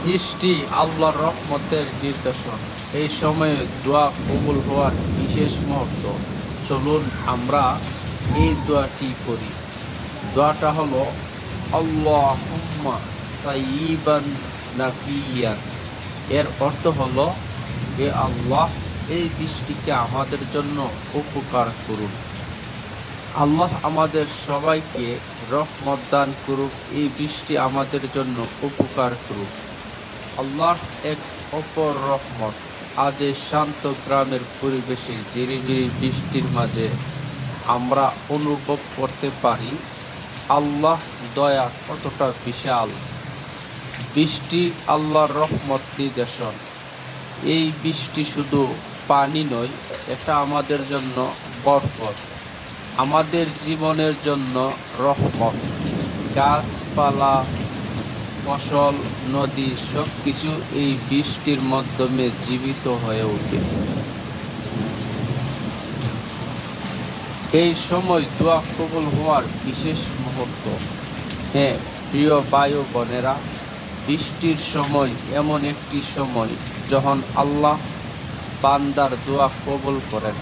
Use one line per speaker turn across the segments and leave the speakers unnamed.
বৃষ্টি আল্লাহর রহমতের নিদর্শন। এই সময়ে দোয়া কবুল হওয়ার বিশেষ মুহূর্ত। চলুন আমরা এই দোয়াটি করি। দোয়াটা হলো আল্লাহুম্মা সাইয়িবান নাফিয়ান। এর অর্থ হলো, হে আল্লাহ, এই বৃষ্টিকে আমাদের জন্য উপকার করুন। আল্লাহ আমাদের সবাইকে রহমত দান করুক, এই বৃষ্টি আমাদের জন্য উপকার করুক। আল্লাহর এক অপর রহমত। আজ এই শান্ত গ্রামের পরিবেশে ঝিরিঝিরি বৃষ্টির মাঝে আমরা অনুভব করতে পারি আল্লাহ দয়া কতটা বিশাল। বৃষ্টি আল্লাহর রহমত নিদর্শন। এই বৃষ্টি শুধু পানি নয়, এটা আমাদের জন্য বরকত, আমাদের জীবনের জন্য রহমত। গাছপালা, ফসল, নদী সবকিছু এই বৃষ্টির মাধ্যমে জীবিত হয়ে ওঠে। এই সময় দোয়া কবুল হওয়ার বিশেষ মুহূর্ত। হ্যাঁ প্রিয় ভাই ও বোনেরা, বৃষ্টির সময় এমন একটি সময় যখন আল্লাহ বান্দার দোয়া কবুল করেন।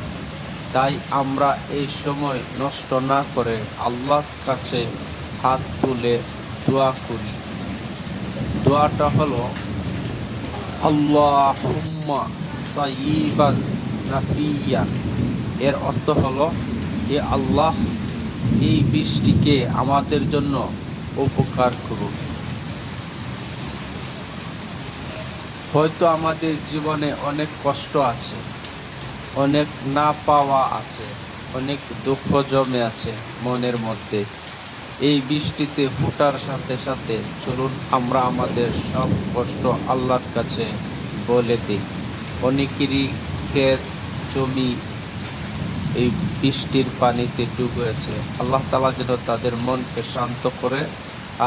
তাই আমরা এই সময় নষ্ট না করে আল্লাহর কাছে হাত তুলে দোয়া করি। দোয়াটা হলো আল্লাহুম্মা সাইয়িবান নাফিয়ান। এর অর্থ হলো, হে আল্লাহ, এই বৃষ্টিকে আমাদের জন্য উপকার করুন। হয়তো আমাদের জীবনে অনেক কষ্ট আছে, অনেক না পাওয়া আছে, অনেক দুঃখ জমে আছে মনের মধ্যে। এই বৃষ্টিতে ফোটার সাথে সাথে চলুন আমরা আমাদের সব কষ্ট আল্লাহর কাছে বলে দিই। অনেকেরই ক্ষেত জমি এই বৃষ্টির পানিতে ডুবেছে। আল্লাহ তাআলা যেন তাদের মনকে শান্ত করে,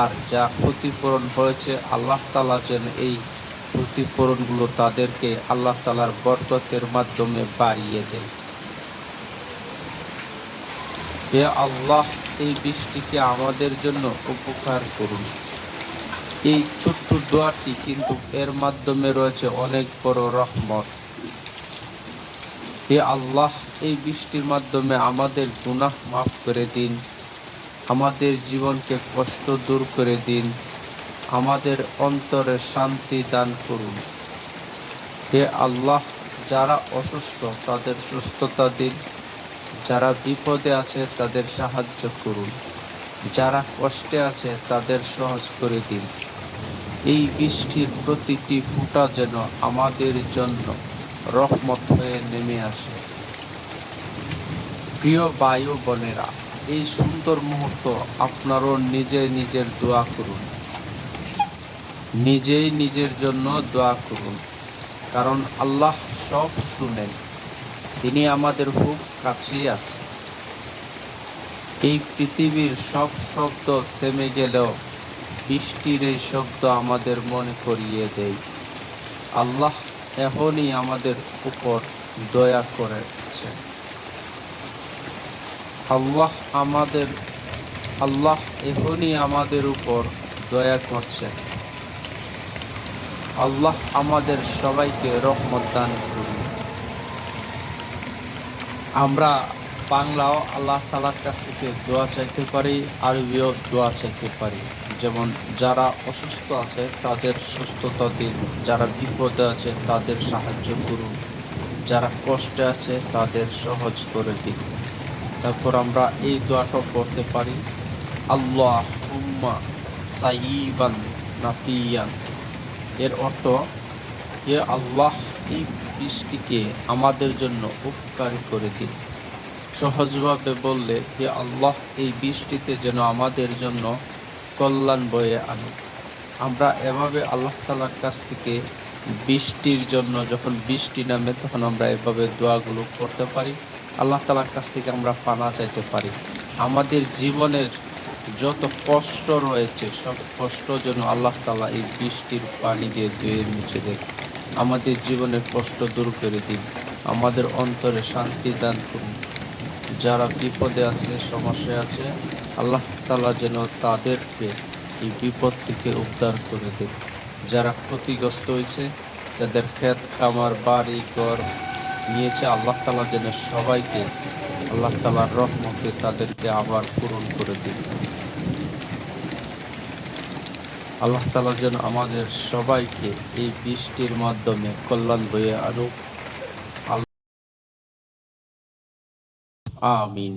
আর যা ক্ষতিপূরণ হয়েছে আল্লাহ তাআলা যেন এই ক্ষতিপূরণগুলো তাদেরকে আল্লাহ তাআলার বরকতের মাধ্যমে বাড়িয়ে দেয়। হে আল্লাহ, এই বৃষ্টিকে আমাদের জন্য উপকার করুন। এই ছোট্ট দোয়াটি কিন্তু এর মাধ্যমে রয়েছে অনেক বড় রহমত। হে আল্লাহ, এই বৃষ্টির মাধ্যমে আমাদের গুনাহ মাফ করে দিন, আমাদের জীবনকে কষ্ট দূর করে দিন, আমাদের অন্তরে শান্তি দান করুন। হে আল্লাহ, যারা অসুস্থ তাদের সুস্থতা দিন, যারা বিপদে আছে তাদের সাহায্য করুন, যারা কষ্টে আছে তাদের সহজ করে দিন। এই বৃষ্টির প্রতিটি ফোঁটা যেন আমাদের জন্য রহমত হয়ে নেমে আসে। প্রিয় ভাই ও বোনেরা, এই সুন্দর মুহূর্ত আপনারও নিজের দোয়া করুন, নিজেই নিজের জন্য দোয়া করুন, কারণ আল্লাহ সব শুনেন, তিনি আমাদের খুব কাছেই আছেন। এই পৃথিবীর সব শব্দ থেমে গেলেও বৃষ্টির এই শব্দ আমাদের মনে করিয়ে দেয় আল্লাহ এখনই আমাদের উপর দয়া করেছেন। আল্লাহ এখনই আমাদের উপর দয়া করছেন। আল্লাহ আমাদের সবাইকে রহমত দান করুন। আমরা বাংলাও আল্লাহ তাআলার কাছ থেকে দোয়া চাইতে পারি, আরবিও দোয়া চাইতে পারি। যেমন যারা অসুস্থ আছে তাদের সুস্থতা দিন, যারা বিপদে আছে তাদের সাহায্য করুন, যারা কষ্টে আছে তাদের সহজ করে দিন। তারপর আমরা এই দোয়াটা পড়তে পারি, আল্লাহুম্মা সাইয়িবান নাফিয়ান। এর অর্থ, হে আল্লাহ, এই বৃষ্টিকে আমাদের জন্য উপকারী করে দিন। সহজভাবে বললে, হে আল্লাহ, এই বৃষ্টিতে যেন আমাদের জন্য কল্যাণ বয়ে আনুক। আমরা এভাবে আল্লাহ তাআলার কাছ থেকে বৃষ্টির জন্য, যখন বৃষ্টি নামে তখন আমরা এভাবে দোয়াগুলো করতে পারি। আল্লাহ তাআলার কাছ থেকে আমরা পানা চাইতে পারি। আমাদের জীবনের যত কষ্ট রয়েছে সব কষ্ট যেন আল্লাহ তাআলা এই বৃষ্টির পানি দিয়ে ধুয়ে মুছে দেয়। আমাদের জীবনের কষ্ট দূর করে দিন, আমাদের অন্তরে শান্তি দান করুন। যারা বিপদে আছে, সমস্যায় আছে, আল্লাহ তাআলা যেন তাদেরকে এই বিপদ থেকে উদ্ধার করে দেয়। যারা ক্ষতিগ্রস্ত হয়েছে, যাদের ক্ষেত খামার বাড়ি ঘর নিয়েছে, আল্লাহ তাআলা যেন সবাইকে আল্লাহ তাআলার রহমতে তাদেরকে আবার পূরণ করে দিন। আল্লাহ তাআলা যেন আমাদের সবাইকে এই বৃষ্টির মাধ্যমে কল্যাণ বয়ে আনুক। আমিন।